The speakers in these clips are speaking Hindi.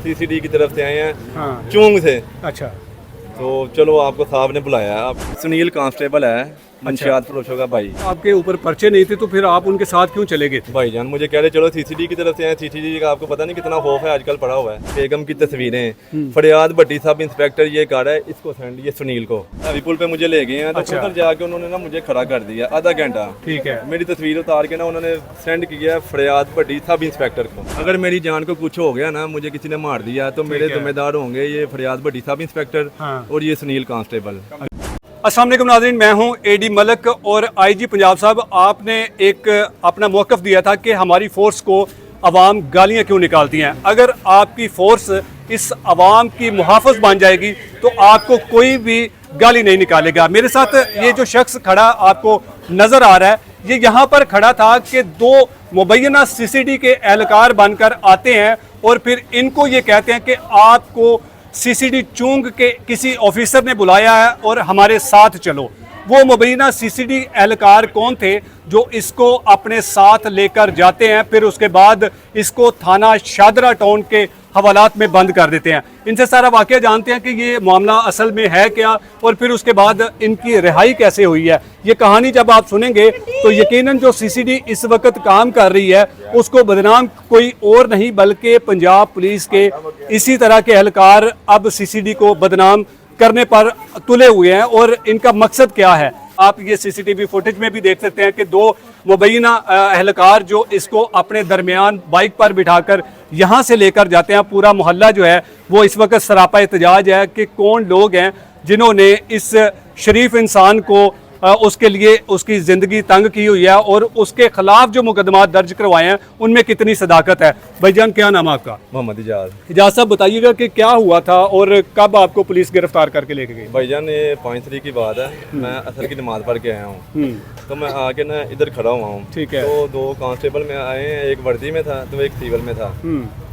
सीसीडी की तरफ से आए हैं। हाँ। चूंग से। अच्छा। तो चलो आपको साहब ने बुलाया। आप सुनील कांस्टेबल है, मंशियात फरोशों का भाई। आपके ऊपर पर्चे नहीं थे तो फिर आप उनके साथ क्यों चले गए थे? भाईजान मुझे कह रहे चलो सीसीडी की तरफ से आए। सीसीडी का आपको पता नहीं कितना खौफ है आजकल पड़ा हुआ है। बेगम की तस्वीरें, फरियाद भट्टी साहब इंस्पेक्टर ये कर रहा है, इसको सेंड ये सुनील को अभी पुल पे मुझे ले गए हैं। तो अच्छा। उधर जाके उन्होंने ना मुझे खड़ा कर दिया आधा घंटा। ठीक है। मेरी तस्वीर उतार के ना उन्होंने सेंड किया है फरियाद भट्टी साहब इंस्पेक्टर को। अगर मेरी जान को कुछ हो गया ना, मुझे किसी ने मार दिया तो मेरे जिम्मेदार होंगे ये फरियाद भट्टी साहब इंस्पेक्टर और ये सुनील कांस्टेबल। अस्सलाम वालेकुम नाज़रीन, मैं हूं एडी मलक और आईजी पंजाब साहब। आपने एक अपना मौक़िफ़ दिया था कि हमारी फ़ोर्स को अवाम गालियां क्यों निकालती हैं। अगर आपकी फ़ोर्स इस अवाम की मुहाफ़िज़ बन जाएगी तो आपको कोई भी गाली नहीं निकालेगा। मेरे साथ ये जो शख्स खड़ा आपको नज़र आ रहा है, ये यहाँ पर खड़ा था कि दो मुबैना सीसीडी के एहलकार बनकर आते हैं और फिर इनको ये कहते हैं कि आपको सीसीडी चूंग के किसी ऑफिसर ने बुलाया है और हमारे साथ चलो। वो मुबैना सीसीडी एहलकार कौन थे जो इसको अपने साथ लेकर जाते हैं, फिर उसके बाद इसको थाना शादरा टाउन के हवालात में बंद कर देते हैं। इनसे सारा वाकया जानते हैं कि ये मामला असल में है क्या और फिर उसके बाद इनकी रिहाई कैसे हुई है। ये कहानी जब आप सुनेंगे तो यकीनन जो सीसीडी इस वक्त काम कर रही है उसको बदनाम कोई और नहीं बल्कि पंजाब पुलिस के इसी तरह के एहलकार अब सीसीडी को बदनाम करने पर तुले हुए हैं। और इनका मकसद क्या है आप ये सीसीटीवी फुटेज में भी देख सकते हैं कि दो मुबैना एहलकार जो इसको अपने दरमियान बाइक पर बिठाकर यहाँ से लेकर जाते हैं। पूरा मोहल्ला जो है वो इस वक्त सरापा एहतजाज है कि कौन लोग हैं जिन्होंने इस शरीफ इंसान को उसके लिए उसकी ज़िंदगी तंग की हुई है और उसके खिलाफ जो मुकदमा दर्ज करवाए हैं उनमें कितनी सदाकत है। भाईजान क्या नाम है आपका? मोहम्मद इजाज। इजाज साहब बताइएगा कि क्या हुआ था और कब आपको पुलिस गिरफ्तार करके लेके गई? भाईजान ये 5 तारीख की बात है। मैं असर की नमाज पढ़ के आया हूँ तो मैं आके ना इधर खड़ा हुआ हूँ। ठीक है। तो दो कांस्टेबल में आए हैं, एक वर्दी में था तो एक सिविल में था।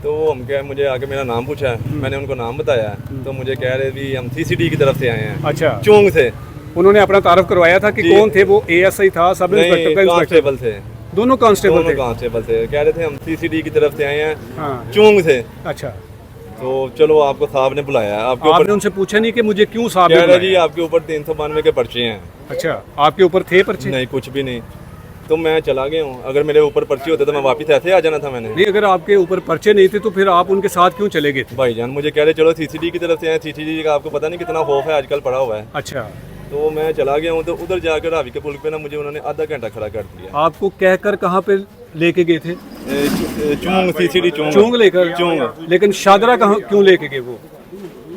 तो हम क्या मुझे आके मेरा नाम पूछा, मैंने उनको नाम बताया तो मुझे कह रहे भी हम सीसीडी की तरफ से आए हैं। अच्छा। चूंग से उन्होंने अपना तारफ करवाया था कि कौन थे वो? एएसआई था, सब इंस्पेक्टर था? कांस्टेबल थे। दोनों कांस्टेबल थे? कांस्टेबल थे। कह रहे थे हम सीसीडी की तरफ से आए हैं। हाँ। चूंग से। अच्छा। तो चलो आपको साहब ने बुलाया। आपने उनसे पूछा नहीं कि मुझे क्यों साहब ने बुलाया? बुलाया? जी आपके ऊपर 392 के पर्चे हैं। अच्छा, आपके ऊपर थे पर्चे? नहीं कुछ भी नहीं। तो मैं चला गया हूँ। अगर मेरे ऊपर पर्ची होते तो मैं वापस ऐसे आ जाना था। मैंने नहीं, अगर आपके ऊपर पर्चे नहीं थे तो फिर आप उनके साथ क्यों चले गए थे? भाईजान मुझे कह रहे चलो सीसीडी की तरफ से आए। सीसीडी का आपको पता नहीं कितना खौफ है आजकल पड़ा हुआ है। अच्छा। तो मैं चला गया हूँ तो उधर जाकर रावी के पुल पे ना मुझे उन्होंने आधा घंटा खड़ा कर दिया। आपको कहकर कहाँ पे लेके गए थे? चूंग सीसीडी चूंग लेकर? चूंग। लेकिन शादरा कहाँ क्यों लेके गए वो?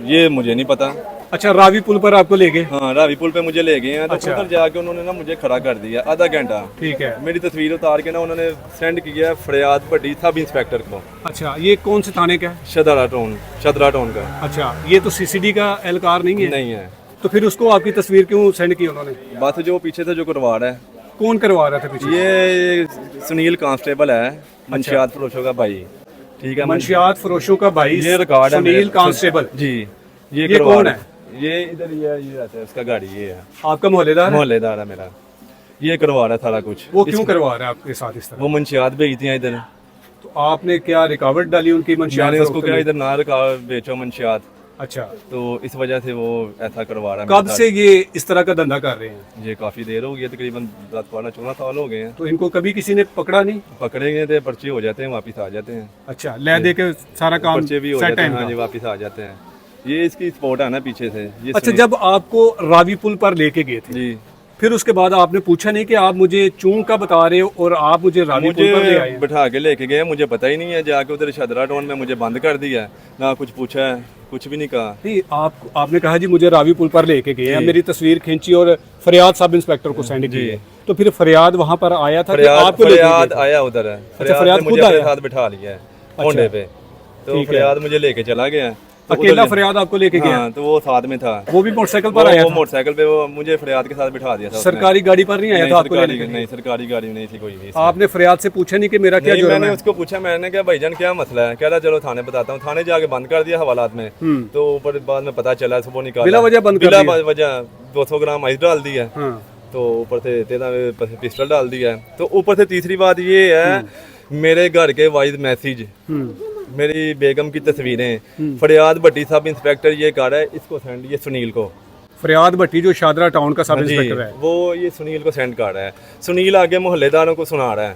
ये मुझे नहीं पता। अच्छा, रावी पुल पर आपको ले गए? हाँ रावी पुल पे मुझे ले गए हैं। तो अच्छा। उधर जाके उन्होंने ना मुझे खड़ा कर दिया आधा घंटा। ठीक है। मेरी तस्वीर उतार के ना उन्होंने सेंड किया है फरियाद भट्टी साहब इंस्पेक्टर को। अच्छा, ये कौन से थाने का है? शादरा टाउन का। अच्छा, ये तो सीसीडी का एहलकार नहीं है? नहीं है। तो फिर उसको आपकी तस्वीर क्यों सेंड की उन्होंने? बात जो पीछे से जो करवा रहा है। कौन करवा रहा था पीछे? ये सुनील कांस्टेबल है, मंशियात फरोशों का भाई। ठीक है। मंशियात फरोशों का भाई ये रिकॉर्ड है सुनील कांस्टेबल जी। ये कौन है? ये इधर ये रहता है, उसका गाड़ी ये है। आपका मोहल्लेदार? मोहल्लेदार है मेरा। ये करवा रहा है सारा कुछ। वो क्यों करवा रहा है आपके साथ इस तरह? वो मंशियात भेजती हैं इधर। तो आपने क्या रिकावट डाली उनकी मंशियात? मैंने उसको क्या इधर ना बेचो मंशियात। अच्छा। तो इस वजह से वो ऐसा करवा रहा है। कब से ये इस तरह का धंधा कर रहे हैं? ये काफी देर हो गई है, तकरीबन 10-14 साल हो गए हैं। तो इनको कभी किसी ने पकड़ा नहीं? पकड़ेंगे थे, पर्चे हो जाते हैं, वापिस आ जाते हैं। अच्छा, ले दे के सारा काम पर्चे भी हो सेट जाते है हैं। हाँ इनका? जी, वापिस आ जाते हैं। ये इसकी स्पॉट है ना पीछे से ये। अच्छा, जब आपको रावी पुल पर लेके गए थे जी, फिर उसके बाद आपने पूछा नहीं कि आप मुझे चूंग का बता रहे हो और आप मुझे रावी पुल पर ले आए? मुझे बिठा के लेके गए, मुझे पता ही नहीं है। जाके उधर शादरा टाउन में मुझे बंद कर दिया, ना कुछ पूछा है, कुछ भी नहीं कहा। नहीं, आपने कहा जी मुझे रावी पुल पर लेके गए हैं, मेरी तस्वीर खींची और फरियाद सब इंस्पेक्टर को सेंड की है। तो फिर फरियाद वहाँ पर आया था? फरियाद आया उधर है। फरियाद मुझे अपने साथ बिठा लिया है होंडे पे। तो फरियाद मुझे लेके चला गया। अकेला फरियाद आपको लेके गया? हाँ, तो वो साथ में था। वो भी मोटरसाइकिल पर आया था? मोटरसाइकिल पे वो मुझे फरियाद के साथ बिठा दिया था। सरकारी गाड़ी पर नहीं आया था आपको लेने के लिए? नहीं, सरकारी गाड़ी नहीं थी कोई भी। आपने फरियाद से पूछा नहीं कि मेरा क्या जुर्म है? मैंने उसको पूछा, मैंने कहा भाईजान क्या मसला है? कह रहा चलो थाने बताता हूँ। थाने जाके बंद कर दिया हवालात में। तो ऊपर बाद में पता चला सुबह निकाला बिला वजह बंद कर दिया? बिला वजह 200 ग्राम आइस डाल दिया। तो ऊपर से 13 पिस्टल डाल दिया है। तो ऊपर से तीसरी बात ये है, मेरे घर के वाइज मैसेज मेरी बेगम की तस्वीरें, फरियाद भट्टी सब इंस्पेक्टर ये कर रहा है, इसको सेंड, ये सुनील को। फरियाद भट्टी जो शादरा टाउन का सब जी, इंस्पेक्टर है, वो ये सुनील को सेंड कर रहा है। सुनील आगे मोहल्लेदारों को सुना रहा है।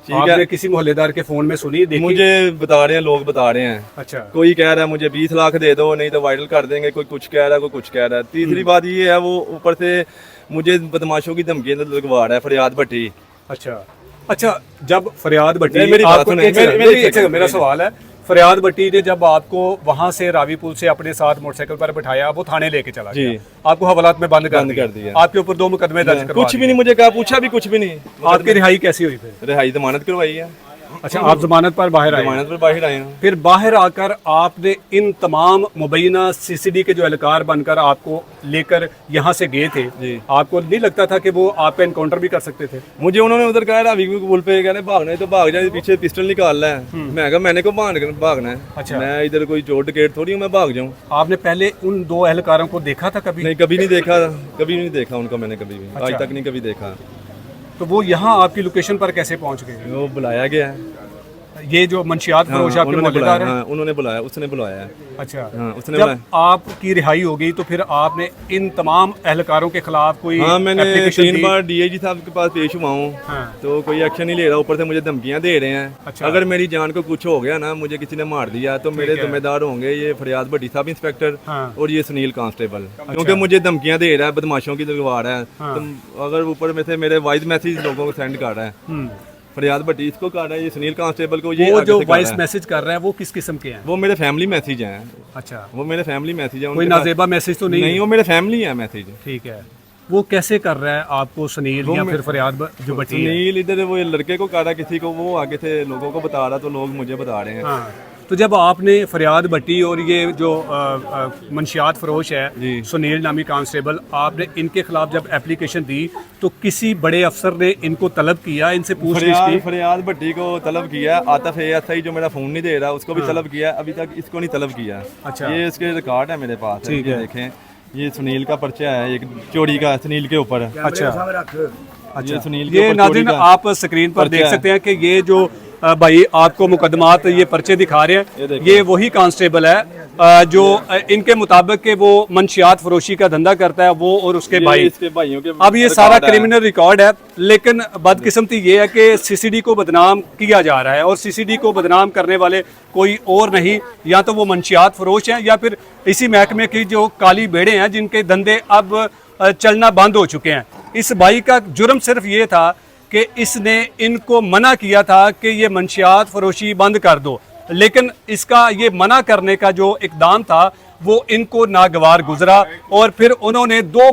ठीक आपने है, किसी मोहल्लेदार के फोन में सुनी, देखी? मुझे बता रहे हैं, लोग बता रहे हैं। अच्छा, कोई कह रहा है मुझे 20 लाख दे दो, नहीं तो वायरल कर देंगे, कोई कुछ कह रहा है, कोई कुछ कह रहा है। तीसरी बात ये है, वो ऊपर से मुझे बदमाशों की धमकी लगवा रहा है फरियाद भट्टी। अच्छा, जब फरियाद भट्टी मेरी बात आपको, सुने, एक सेकंड, मेरी- एक सेकंड, मेरा सवाल है, फरियाद भट्टी ने जब आपको वहां से रावी पुल से अपने साथ मोटरसाइकिल पर बिठाया, वो थाने लेके चला जी। गया, आपको हवालात में बंद कर कर दिया। आपके ऊपर 2 मुकदमे दर्ज करवा कुछ भी नहीं मुझे कहा, पूछा भी कुछ भी नहीं। दिए। आपकी रिहाई कैसी हुई फिर? रिहाई जमानत करवाई है। अच्छा, आप जमानत पर बाहर आए। जमानत पर बाहर आए हैं। फिर बाहर आकर आपने इन तमाम मुबैना सीसीडी के जो एहलकार बनकर आपको लेकर यहाँ से गए थे, जी। आपको नहीं लगता था कि वो आप पे एनकाउंटर भी कर सकते थे? मुझे उन्होंने उधर कहा रावी पुल पे, कहने भागना है तो भाग जाए, पीछे पिस्टल निकाल रहा है। मैं कहा मैंने को भागना है। अच्छा। मैं इधर कोई चोर डकैत थोड़ी हूँ मैं भाग जाऊँ। आपने पहले उन 2 एहलकारों को देखा था कभी? नहीं, कभी नहीं देखा, कभी नहीं देखा उनको मैंने, कभी भी आज अच्छा। तक नहीं कभी देखा। तो वो यहाँ आपकी लोकेशन पर कैसे पहुँच गए? वो बुलाया गया है। ये जो मंशियात फरोश आपके उन्होंने मोहल्लेदार बुलाया, है? हाँ, उन्होंने बुलाया, उसने बुलाया है। अच्छा, हाँ, उसने जब बुलाया। आपकी रिहाई हो गई तो फिर आपने इन तमाम एहलकारों के खिलाफ कोई हाँ, मैंने application 3 दी? बार डीआईजी साहब के पास पेश हुआ हूँ, हाँ। तो कोई एक्शन नहीं ले रहा, ऊपर से मुझे धमकियां दे रहे हैं। अच्छा। अगर मेरी जान को कुछ हो गया ना, मुझे किसी ने मार दिया, तो मेरे है। जिम्मेदार होंगे ये फरियाद भट्टी साहब इंस्पेक्टर हाँ। और ये सुनील कांस्टेबल, क्योंकि मुझे धमकियां दे रहा है, बदमाशों की लगवा रहा है। हाँ। तो अगर ऊपर में से मेरे वॉइस मैसेज लोगों को सेंड कर रहा है, फरियाद भट्टी इसको कर रहा है, ये सुनील कांस्टेबल को, ये वो आगे जो से कर वॉइस रहा है। मैसेज कर रहा है वो किस किस्म के हैं? वो मेरे फैमिली मैसेज हैं। अच्छा, वो मेरे फैमिली मैसेज है। कोई नाजेबा मैसेज तो नहीं नहीं, है? वो मेरे फैमिली है मैसेज। ठीक है, वो कैसे कर रहा है आपको सुनील या फिर फरियाद जो भट्टी है? सुनील इधर वो लड़के को कर रहा किसी को, वो आगे से लोगों को बता रहा, तो लोग मुझे बता रहे हैं। हाँ, तो जब आपने फरियाद भट्टी और ये जो मंशियात फरोश जी। है सुनील नामी कांस्टेबल, आपने इनके खिलाफ जब एप्लीकेशन दी तो किसी बड़े अफसर ने इनको तलब किया, इनसे पूछताछ की? फरियाद भट्टी को तलब किया, आतिफ एएसआई जो मेरा फोन नहीं दे रहा उसको भी तलब किया, अभी तक इसको नहीं तलब किया। अच्छा। ये इसके रिकॉर्ड है मेरे पास, ठीक ये है। देखें, ये सुनील का पर्चा है, एक चोरी का सुनील के ऊपर। अच्छा, ये सुनील के ये ऊपर नाज़रीन चोरी का आप स्क्रीन पर पर्चा देख है। सकते हैं कि ये जो भाई आपको मुकदमात ये पर्चे दिखा रहे ये हैं, देखिए। ये वही कांस्टेबल है जो इनके मुताबिक के वो मंशियात फरोशी का धंधा करता है, वो और उसके ये भाई। इसके भाइयों के अब ये सारा रिकॉर्ड है। क्रिमिनल रिकॉर्ड है, लेकिन बदकिस्मती ये है कि सीसीडी को बदनाम किया जा रहा है, और सीसीडी को बदनाम करने वाले कोई और नहीं, या तो वो मंशियात फरोश हैं या फिर इसी महकमे की जो काली बेड़े हैं जिनके धंधे अब चलना बंद हो चुके हैं। इस भाई का जुर्म सिर्फ ये था कि इसने इनको मना किया था कि ये मंशियात फरोशी बंद कर दो, लेकिन इसका ये मना करने का जो इकदाम था वो इनको नागवार गुजरा, और फिर उन्होंने दो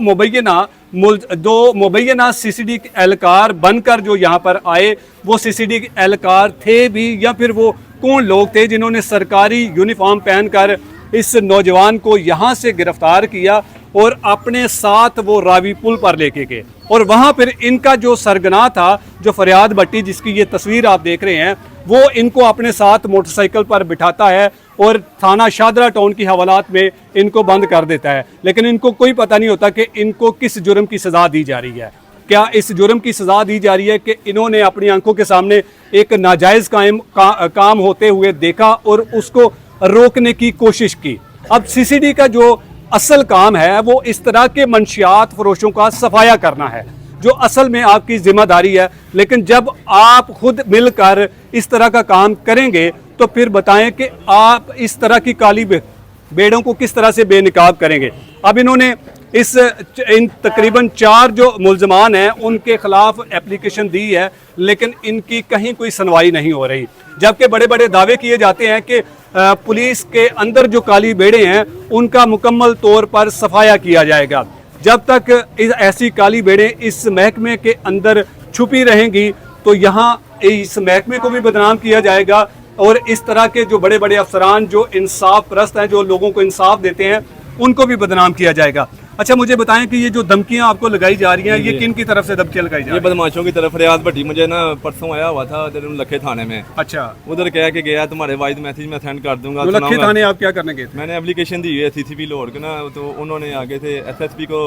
मुबैना सीसीडी एहलकार बनकर जो यहाँ पर आए, वो सीसीडी एहलकार थे भी या फिर वो कौन लोग थे जिन्होंने सरकारी यूनिफॉर्म पहनकर इस नौजवान को यहाँ से गिरफ्तार किया और अपने साथ वो रावी पुल पर लेके गए, और वहाँ फिर इनका जो सरगना था, जो फरियाद भट्टी जिसकी ये तस्वीर आप देख रहे हैं, वो इनको अपने साथ मोटरसाइकिल पर बिठाता है और थाना शादरा टाउन की हवालात में इनको बंद कर देता है। लेकिन इनको कोई पता नहीं होता कि इनको किस जुर्म की सज़ा दी जा रही है। क्या इस जुर्म की सज़ा दी जा रही है कि इन्होंने अपनी आंखों के सामने एक नाजायज़ काम होते हुए देखा और उसको रोकने की कोशिश की। अब सीसीडी का जो असल काम है वो इस तरह के मंशियात फरोशों का सफाया करना है, जो असल में आपकी जिम्मेदारी है। लेकिन जब आप खुद मिलकर इस तरह का काम करेंगे तो फिर बताएं कि आप इस तरह की काली बेड़ों को किस तरह से बेनकाब करेंगे। अब इन्होंने इन तकरीबन 4 जो मुल्ज़मान हैं उनके खिलाफ एप्लीकेशन दी है, लेकिन इनकी कहीं कोई सुनवाई नहीं हो रही, जबकि बड़े बड़े दावे किए जाते हैं कि पुलिस के अंदर जो काली बेड़े हैं उनका मुकम्मल तौर पर सफाया किया जाएगा। जब तक ऐसी काली बेड़े इस महकमे के अंदर छुपी रहेंगी तो यहाँ इस महकमे को भी बदनाम किया जाएगा, और इस तरह के जो बड़े बड़े अफसरान जो इंसाफ परस्त हैं, जो लोगों को इंसाफ देते हैं, उनको भी बदनाम किया जाएगा। अच्छा मुझे बताएं कि ये जो धमकियां आपको लगाई जा रही हैं ये किन की तरफ से धमकियां लगाई जा ये रही हैं? बदमाशों की तरफ फरियाद भट्टी मुझे ना परसों आया हुआ था इधर लखे थाने में, अच्छा उधर कह के गया तुम्हारे वॉइस मैसेज मैं सेंड कर दूंगा। नौलखी सुनाऊंगा। थाने आप क्या करने गए थे? मैंने एप्लीकेशन दी हुई है सीसीपी लाहौर के ना, तो उन्होंने आगे से एसएसपी को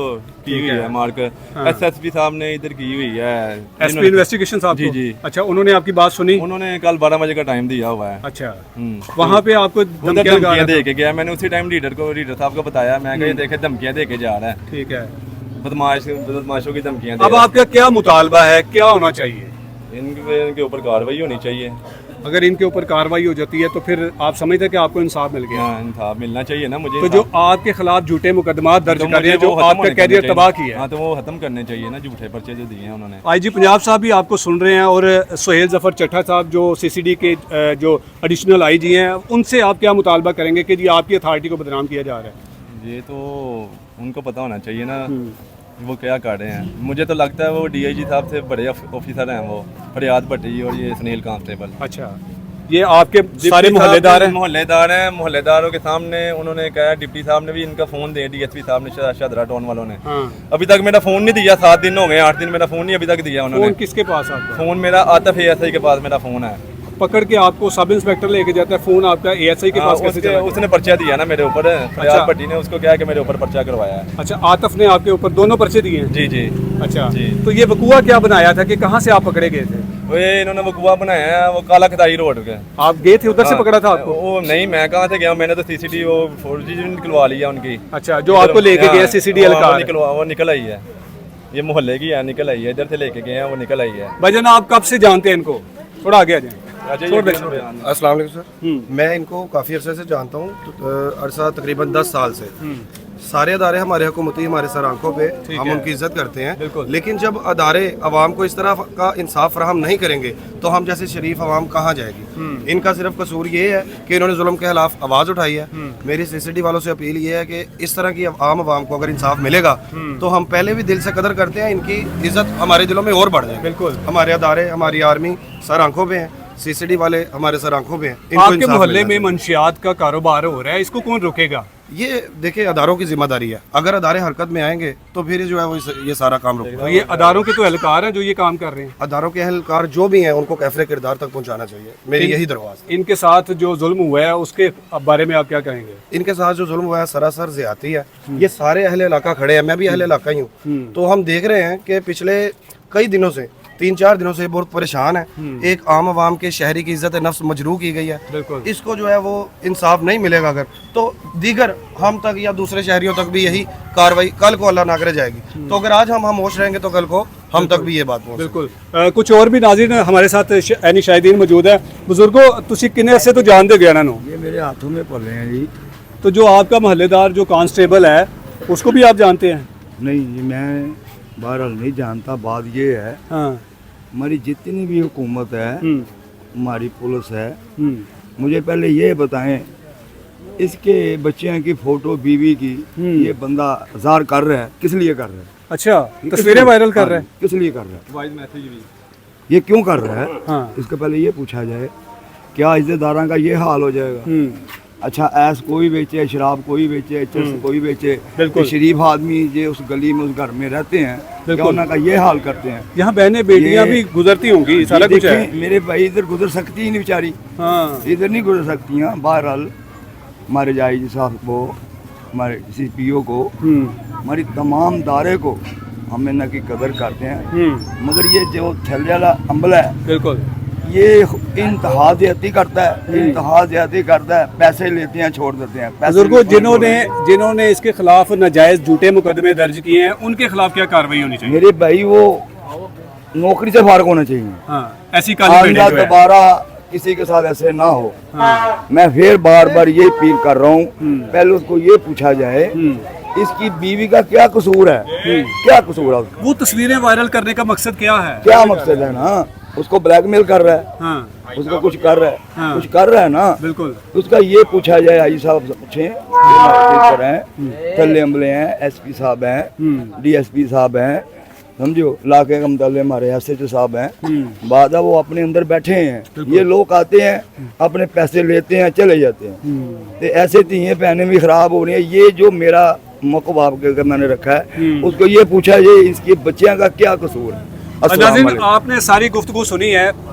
की हुई है मार्क। एसएसपी साहब ने इधर की हुई है, एसपी इन्वेस्टिगेशन साहब जी को? जी। अच्छा उन्होंने आपकी बात सुनी? उन्होंने कल 12 बजे का टाइम दिया हुआ है। अच्छा हम्म। वहाँ पे आपको उधर धमकियां लगा धमकियां रहा दे के गया, मैंने उसी टाइम लीडर साहब को बताया, मैं कहा ये देखे धमकियां दे के जा रहा है, था? ठीक है। बदमाशों की धमकियां दे अब रहा है। आपका क्या मुतालबा है, क्या होना चाहिए? इनके ऊपर कार्रवाई होनी चाहिए। अगर इनके ऊपर कार्रवाई हो जाती है तो फिर आप समझते हैं कि आपको इंसाफ मिल गया? हाँ, इंसाफ मिलना चाहिए ना मुझे। तो जो आपके खिलाफ झूठे मुकदमा दर्ज तो कर रहे हैं, मुझे जो वो खत्म आपका होने कैरियर करने तबाह चाहिए। किया है, हाँ, तो वो खत्म करने चाहिए ना, झूठे पर्चे जो दिए हैं उन्होंने। आईजी पंजाब साहब भी आपको सुन रहे हैं और सोहेल जफर चट्टा साहब जो सीसीडी के जो एडिशनल आईजी हैं, उनसे आप क्या मुतालबा करेंगे कि जी आपकी अथॉरिटी को बदनाम किया जा रहा है? ये तो उनको पता होना चाहिए ना वो क्या कर रहे हैं। मुझे तो लगता है वो डीआईजी साहब से बड़े ऑफिसर हैं, वो फरियाद भट्टी और ये सुनील कांस्टेबल। अच्छा ये आपके सारे मोहल्लेदार हैं? मोहल्लेदार हैं। मोहल्लेदारों के सामने उन्होंने कहा, डिप्टी साहब ने भी इनका फोन दिया, डीएसपी साहब ने, शादरा टाउन वालों ने। हाँ। अभी तक मेरा फोन नहीं दिया, 7 दिन हो गए, 8 दिन मेरा फोन नहीं अभी तक दिया उन्होंने। फोन किसके पास आपका? फोन मेरा आतिफ एएसआई के पास मेरा फोन है। पकड़ के आपको सब इंस्पेक्टर लेके जाता है, फोन आपका एएसआई के पास कैसे चला? उसने पर्चा दिया ना मेरे ऊपर, फरियाद भट्टी ने उसको क्या कि मेरे ऊपर पर्चा करवाया है। अच्छा आतिफ ने आपके ऊपर दोनों पर्चे दिए हैं? जी जी। अच्छा जी। तो ये वकूआ क्या बनाया था कि कहाँ से आप पकड़े गए थे? वो इन्होंने वकुआ बनाया है, वो काला खदाई रोड के। आप गए थे उधर से पकड़ा था आपको? वो नहीं, मैं कहाँ से गया, मैंने तो सीसीडी वो 4G निकलवा लिया उनकी। अच्छा जो आपको लेके गए सीसीडी कार? वो निकल आई है, ये मोहल्ले की है, निकल आई है, इधर से लेके गए हैं, वो निकल आई है। भाईजान आप कब से जानते हैं इनको? थोड़ा आगे आ जाए। अस्सलाम वालेकुम सर। मैं इनको काफ़ी अरसे से जानता हूँ, अरसा तकरीबन 10 साल से। सारे अदारे हमारे हुकूमती हमारे सर आंखों पे, हम उनकी इज्जत करते हैं, लेकिन जब अदारे अवाम को इस तरह का इंसाफ फराहम नहीं करेंगे तो हम जैसे शरीफ अवाम कहाँ जाएगी। इनका सिर्फ कसूर ये है कि इन्होंने जुल्म के खिलाफ आवाज़ उठाई है। मेरी सीसीडी वालों से अपील ये है कि इस तरह की आम अवाम को अगर इंसाफ मिलेगा तो हम पहले भी दिल से कदर करते हैं, इनकी इज्जत हमारे दिलों में और बढ़ जाए। बिल्कुल। हमारे अदारे, हमारी आर्मी सर आंखों पे हैं, सीसीडी वाले हमारे सर आंखों पे हैं। इनको आपके इंसाफ मोहल्ले मिलना में मंशियात का कारोबार हो रहा है, इसको कौन रोकेगा? ये देखिए अदारों की जिम्मेदारी है। अगर अदारे हरकत में आएंगे तो फिर जो है वो ये सारा काम रुकेगा। तो ये अदारों के तो एहलकार हैं जो ये काम कर रहे हैं। अदारों के अहलकार जो भी हैं उनको कैफरे किरदार तक पहुंचाना चाहिए, मेरी यही दरख्वास्त है। इनके साथ जो जुल्म हुआ है उसके बारे में आप क्या कहेंगे? इनके साथ जो जुल्म हुआ है सरासर ज्यादती है। ये सारे अहले इलाका खड़े हैं, मैं भी अहले इलाका ही हूँ, तो हम देख रहे हैं कि पिछले कई दिनों से 3-4 दिनों से बहुत परेशान है। एक आम आवाम के शहरी की इज्जत नफ्स मजरू की गई है। बिल्कुल। इसको जो है वो इंसाफ नहीं मिलेगा अगर, तो दीगर हम तक या दूसरे शहरियों तक भी यही कार्रवाई कल को अल्लाह ना करे जाएगी। तो अगर आज हम खामोश रहेंगे तो कल को हम तक भी ये बात पहुंच। बिल्कुल। कुछ और भी नाज़रीन हमारे साथ ऐनी शाहिदीन मौजूद है। बुजुर्गो तुसी किन्ने अरसे तो जानते गया ना? ये मेरे हाथों में पल रहे हैं जी। तो जो आपका मोहल्लेदार जो कांस्टेबल है उसको भी आप जानते हैं? नहीं जी, मैं बहरहाल नहीं जानता। बात ये है, हाँ। हमारी जितनी भी हुकूमत है, हमारी पुलिस है, मुझे पहले ये बताएं, इसके बच्चियों की फोटो बीवी की ये बंदा जार कर रहा है, किस लिए कर रहा है? अच्छा तस्वीरें वायरल कर रहे हैं? किस लिए कर रहा है? वॉइस मैसेज भी ये क्यों कर रहा है? हाँ। इसके पहले ये पूछा जाए, क्या इज्जतदारों का ये हाल हो जाएगा? अच्छा ऐस कोई बेचे, शराब कोई बेचे, चरस कोई बेचे, बिल्कुल। तो शरीफ आदमी जो उस गली में उस घर में रहते हैं, क्या उनका ये हाल करते हैं? यहाँ बहनें बेटियाँ ये- भी गुजरती होंगी, सारा कुछ है। देखें, मेरे भाई इधर गुजर सकती ही नहीं बेचारी, हाँ। इधर नहीं गुजर सकती हैं। बहरहाल हमारे जायज साहब को, हमारे CPO को, हमारी तमाम दारे को हम इनकी कदर करते हैं, मगर ये जो थैले वाला अमला है बिल्कुल ये इंतहा ज्यादती करता है, इंतहा ज्यादती करता है, पैसे लेते हैं छोड़ देते हैं। पैसे बुजुर्गों नहीं जिन्होंने इसके खिलाफ नाजायज झूठे मुकदमे दर्ज किए हैं उनके खिलाफ क्या कार्रवाई होनी चाहिए? मेरे भाई वो नौकरी से फारग होना चाहिए। हाँ। ऐसी काली आइंदा पेटी जो है। दोबारा किसी के साथ ऐसे ना हो। मैं फिर बार बार ये अपील कर रहा हूँ, पहले उसको ये पूछा जाए इसकी बीवी का क्या कसूर है, क्या कसूर है उसका? वो तस्वीरें वायरल करने का मकसद क्या है? क्या मकसद है ना? उसको ब्लैकमेल कर रहा है, हाँ। उसको कुछ कर रहा है, हाँ। कुछ कर रहा है ना, बिल्कुल। उसका ये पूछा जाए। आई साहब से पूछें, थल्ले अमले हैं, SP साहब हैं, DSP साहब हैं, समझो इलाके का मतलब हमारे SHO साहब हैं, बादा वो अपने अंदर बैठे हैं। ये लोग आते हैं अपने पैसे लेते हैं चले जाते हैं, तो ऐसे तीन बहनें भी खराब हो रही हैं। ये जो मेरा मौक़िफ़ आपके मैंने रखा है, उसको ये पूछा ये इसकी बच्चियाँ का क्या कसूर है। अस्सलाम नाज़रीन, वालेकुम। आपने सारी गुफ्तगू सुनी है।